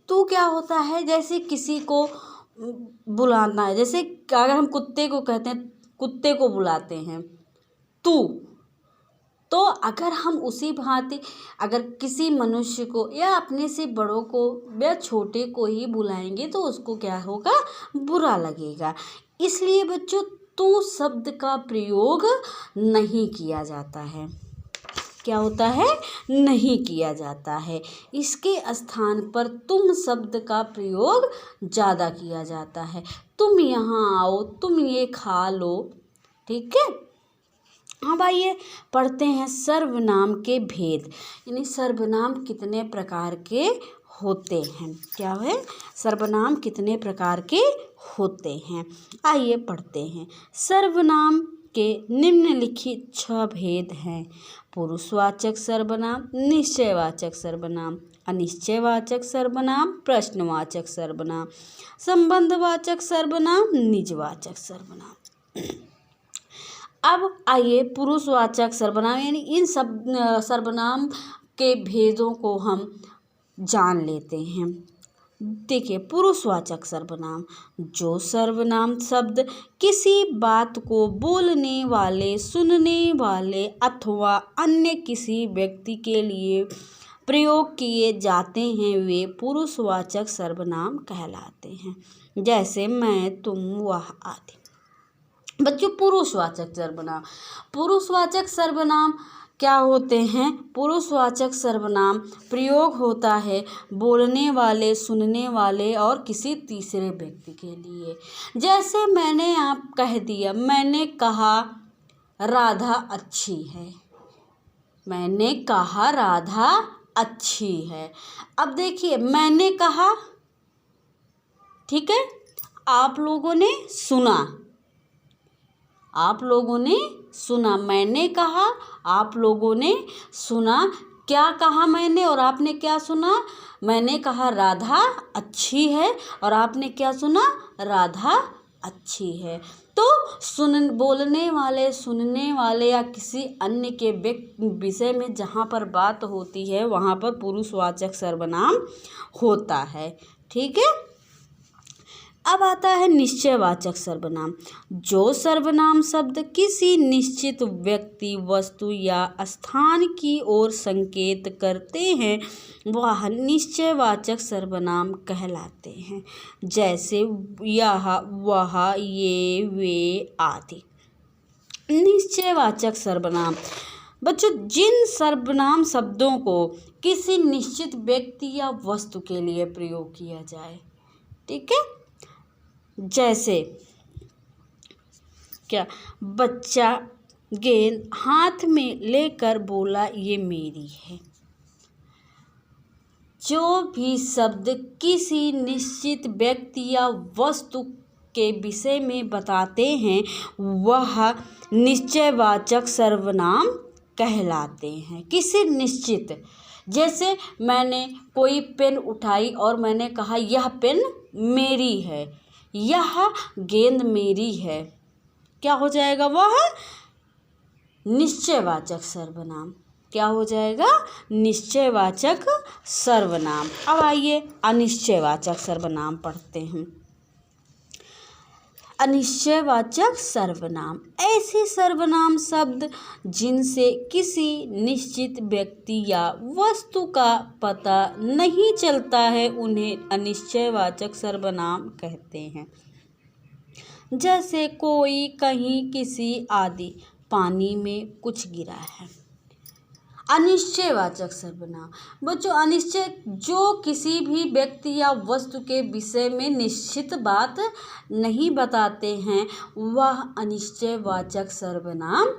तू क्या होता है, जैसे किसी को बुलाना है, जैसे अगर हम कुत्ते को कहते हैं, कुत्ते को बुलाते हैं तू, तो अगर हम उसी भांति अगर किसी मनुष्य को या अपने से बड़ों को या छोटे को ही बुलाएंगे तो उसको क्या होगा, बुरा लगेगा। इसलिए बच्चों तू शब्द का प्रयोग नहीं किया जाता है। क्या होता है, नहीं किया जाता है। इसके स्थान पर तुम शब्द का प्रयोग ज़्यादा किया जाता है। तुम यहाँ आओ, तुम ये खा लो, ठीक है। अब आइए पढ़ते हैं सर्वनाम के भेद, यानी सर्वनाम कितने प्रकार के होते हैं। क्या है, सर्वनाम कितने प्रकार के होते हैं। आइए पढ़ते हैं। सर्वनाम के निम्नलिखित 6 भेद हैं। पुरुषवाचक सर्वनाम, निश्चयवाचक सर्वनाम, अनिश्चयवाचक सर्वनाम, प्रश्नवाचक सर्वनाम, संबंधवाचक सर्वनाम, निजवाचक सर्वनाम। अब आइए पुरुषवाचक सर्वनाम यानी इन सब सर्वनाम के भेदों को हम जान लेते हैं। देखिए, पुरुषवाचक सर्वनाम, जो सर्वनाम शब्द किसी बात को बोलने वाले, सुनने वाले अथवा अन्य किसी व्यक्ति के लिए प्रयोग किए जाते हैं वे पुरुषवाचक सर्वनाम कहलाते हैं। जैसे मैं, तुम, वह आदि। बच्चों पुरुषवाचक सर्वनाम, पुरुषवाचक सर्वनाम क्या होते हैं। पुरुषवाचक सर्वनाम प्रयोग होता है बोलने वाले, सुनने वाले और किसी तीसरे व्यक्ति के लिए। जैसे मैंने आप कह दिया, मैंने कहा राधा अच्छी है, मैंने कहा राधा अच्छी है। अब देखिए, मैंने कहा, ठीक है, आप लोगों ने सुना, आप लोगों ने सुना, मैंने कहा, आप लोगों ने सुना। क्या कहा मैंने और आपने क्या सुना। मैंने कहा राधा अच्छी है और आपने क्या सुना, राधा अच्छी है। तो बोलने वाले, सुनने वाले या किसी अन्य के विषय में जहाँ पर बात होती है वहाँ पर पुरुषवाचक सर्वनाम होता है, ठीक है। अब आता है निश्चयवाचक सर्वनाम, जो सर्वनाम शब्द किसी निश्चित व्यक्ति, वस्तु या स्थान की ओर संकेत करते हैं वह निश्चयवाचक सर्वनाम कहलाते हैं। जैसे यह, वह, ये, वे आदि। निश्चयवाचक सर्वनाम, बच्चों जिन सर्वनाम शब्दों को किसी निश्चित व्यक्ति या वस्तु के लिए प्रयोग किया जाए, ठीक है। जैसे क्या, बच्चा गेंद हाथ में लेकर बोला ये मेरी है। जो भी शब्द किसी निश्चित व्यक्ति या वस्तु के विषय में बताते हैं वह निश्चयवाचक सर्वनाम कहलाते हैं। किसी निश्चित, जैसे मैंने कोई पेन उठाई और मैंने कहा यह पेन मेरी है, यह गेंद मेरी है, क्या हो जाएगा, वह निश्चयवाचक सर्वनाम। क्या हो जाएगा, निश्चयवाचक सर्वनाम। अब आइए अनिश्चयवाचक सर्वनाम पढ़ते हैं। अनिश्चयवाचक सर्वनाम, ऐसे सर्वनाम शब्द जिनसे किसी निश्चित व्यक्ति या वस्तु का पता नहीं चलता है उन्हें अनिश्चयवाचक सर्वनाम कहते हैं। जैसे कोई, कहीं, किसी आदि। पानी में कुछ गिरा है। अनिश्चयवाचक सर्वनाम, बच्चों अनिश्चय, जो किसी भी व्यक्ति या वस्तु के विषय में निश्चित बात नहीं बताते हैं वह अनिश्चयवाचक सर्वनाम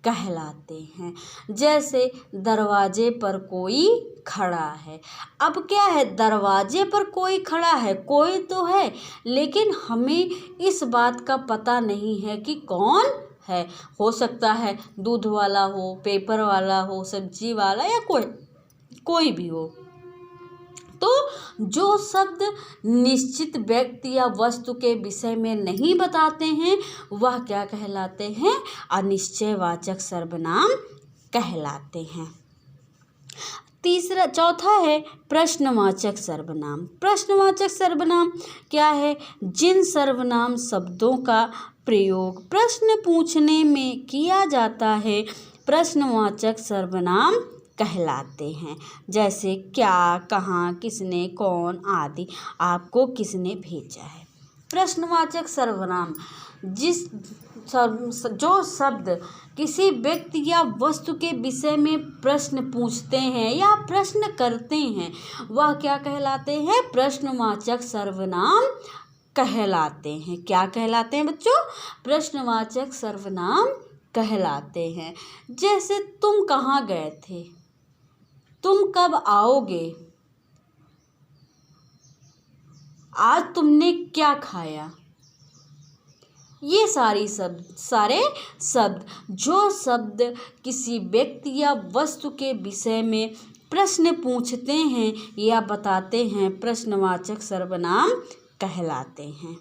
कहलाते हैं। जैसे दरवाजे पर कोई खड़ा है। अब क्या है, दरवाजे पर कोई खड़ा है, कोई तो है लेकिन हमें इस बात का पता नहीं है कि कौन है। हो सकता है दूध वाला हो, पेपर वाला हो, सब्जी वाला या कोई भी हो। तो जो शब्द निश्चित व्यक्ति या वस्तु के विषय में नहीं बताते हैं वह क्या कहलाते हैं, अनिश्चयवाचक सर्वनाम कहलाते हैं। चौथा है प्रश्नवाचक सर्वनाम। प्रश्नवाचक सर्वनाम क्या है? जिन सर्वनाम शब्दों का प्रयोग प्रश्न पूछने में किया जाता है प्रश्नवाचक सर्वनाम कहलाते हैं। जैसे क्या, कहाँ, किसने, कौन आदि। आपको किसने भेजा है। प्रश्नवाचक सर्वनाम जो शब्द किसी व्यक्ति या वस्तु के विषय में प्रश्न पूछते हैं या प्रश्न करते हैं वह क्या कहलाते हैं? प्रश्नवाचक सर्वनाम कहलाते हैं। क्या कहलाते हैं बच्चों? प्रश्नवाचक सर्वनाम कहलाते हैं। जैसे तुम कहाँ गए थे, तुम कब आओगे, आज तुमने क्या खाया। ये सारे शब्द जो शब्द किसी व्यक्ति या वस्तु के विषय में प्रश्न पूछते हैं या बताते हैं प्रश्नवाचक सर्वनाम कहलाते हैं।